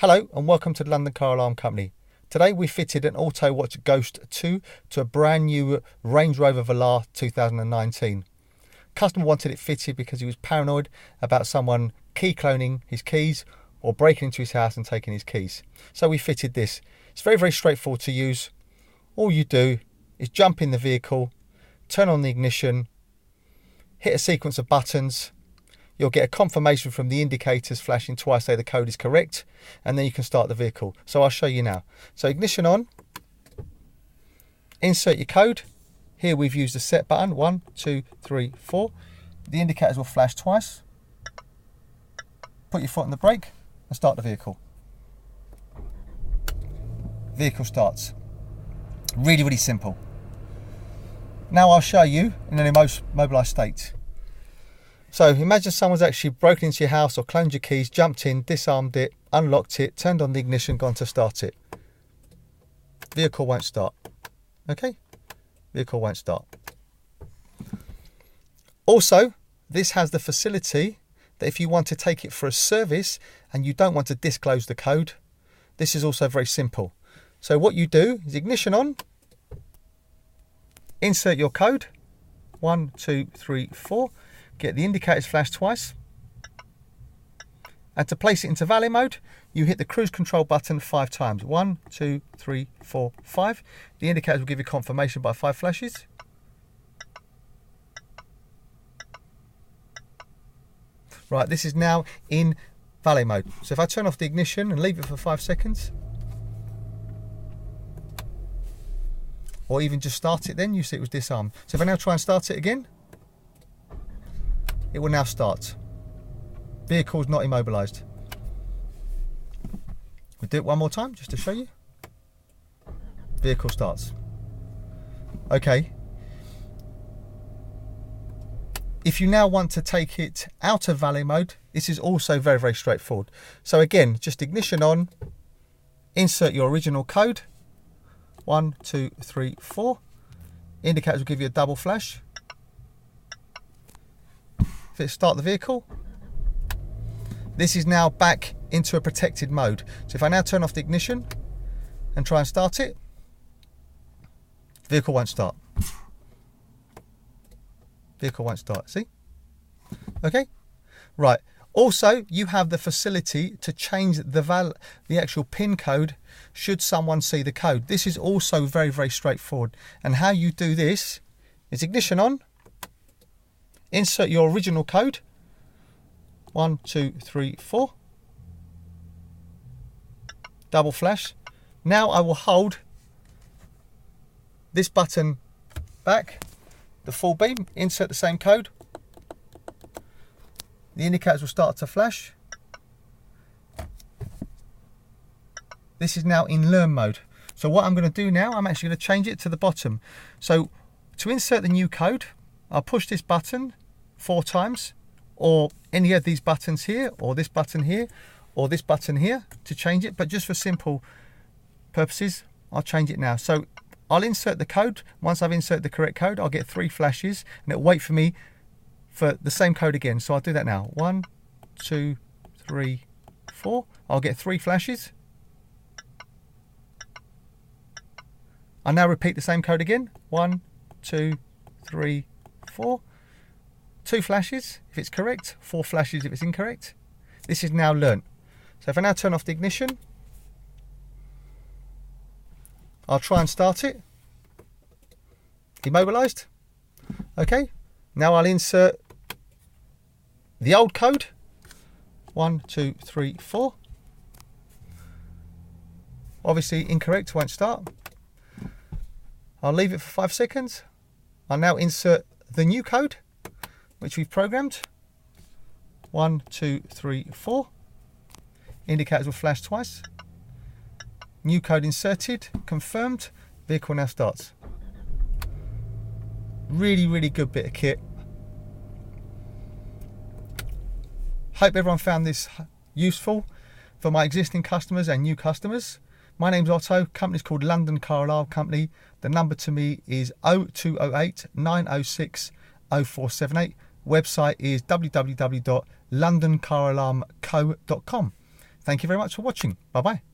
Hello and welcome to the London Car Alarm Company. Today we fitted an Autowatch GHOST-II to a brand new Range Rover Velar 2019. Customer wanted it fitted because he was paranoid about someone key cloning his keys or breaking into his house and taking his keys. So we fitted this. It's very straightforward to use. All you do is jump in the vehicle, turn on the ignition, hit a sequence of buttons. You'll get a confirmation from the indicators flashing twice, say the code is correct, and then you can start the vehicle. So I'll show you now. So ignition on, insert your code. Here we've used the set button, 1, 2, 3, 4. The indicators will flash twice. Put your foot on the brake and start the vehicle. Vehicle starts. Really simple. Now I'll show you in an immobilised state. So imagine someone's actually broken into your house or cloned your keys, jumped in, disarmed it, unlocked it, turned on the ignition, gone to start it. Vehicle won't start. Okay? Vehicle won't start. Also, this has the facility that if you want to take it for a service and you don't want to disclose the code, this is also very simple. So what you do is ignition on, insert your code, 1, 2, 3, 4. Get the indicators flash twice, and to place it into valet mode you hit the cruise control button 5 times. 1, 2, 3, 4, 5. The indicators will give you confirmation by 5 flashes. Right, this is now in valet mode. So if I turn off the ignition and leave it for 5 seconds, or even just start it, then you see it was disarmed. So if I now try and start it again, it will now start. Vehicle's not immobilised. We'll do it one more time just to show you. Vehicle starts. Okay. If you now want to take it out of valet mode, this is also very straightforward. So again, just ignition on, insert your original code, 1, 2, 3, 4. Indicators will give you a double flash. If it start the vehicle, this is now back into a protected mode. So if I now turn off the ignition and try and start it, the vehicle won't start. Vehicle won't start, see? Okay, right. Also, you have the facility to change the actual PIN code should someone see the code. This is also very straightforward. And how you do this is ignition on, insert your original code, 1, 2, 3, 4. Double flash. Now I will hold this button back, the full beam, insert the same code. The indicators will start to flash. This is now in learn mode. So what I'm going to do now, I'm actually going to change it to the bottom. So to insert the new code, I'll push this button 4 times, or any of these buttons here, or this button here, or this button here to change it. But just for simple purposes, I'll change it now. So I'll insert the code. Once I've inserted the correct code, I'll get 3 flashes, and it'll wait for me for the same code again. So I'll do that now. 1, 2, 3, 4. I'll get 3 flashes. I'll now repeat the same code again. 1, 2, 3, 4. 2 flashes if it's correct, 4 flashes if it's incorrect. This is now learnt. So if I now turn off the ignition, I'll try and start it. Immobilised. Okay, now I'll insert the old code, 1, 2, 3, 4. Obviously incorrect, won't start. I'll leave it for 5 seconds. I'll now insert the new code, which we've programmed, 1, 2, 3, 4. Indicators will flash twice. New code inserted, confirmed. Vehicle now starts. Really good bit of kit. Hope everyone found this useful for my existing customers and new customers. My name's Otto, company's called London Car Alarm Company. The number to me is 0208 906 0478. Website is www.londoncaralarmco.com. Thank you very much for watching. Bye bye.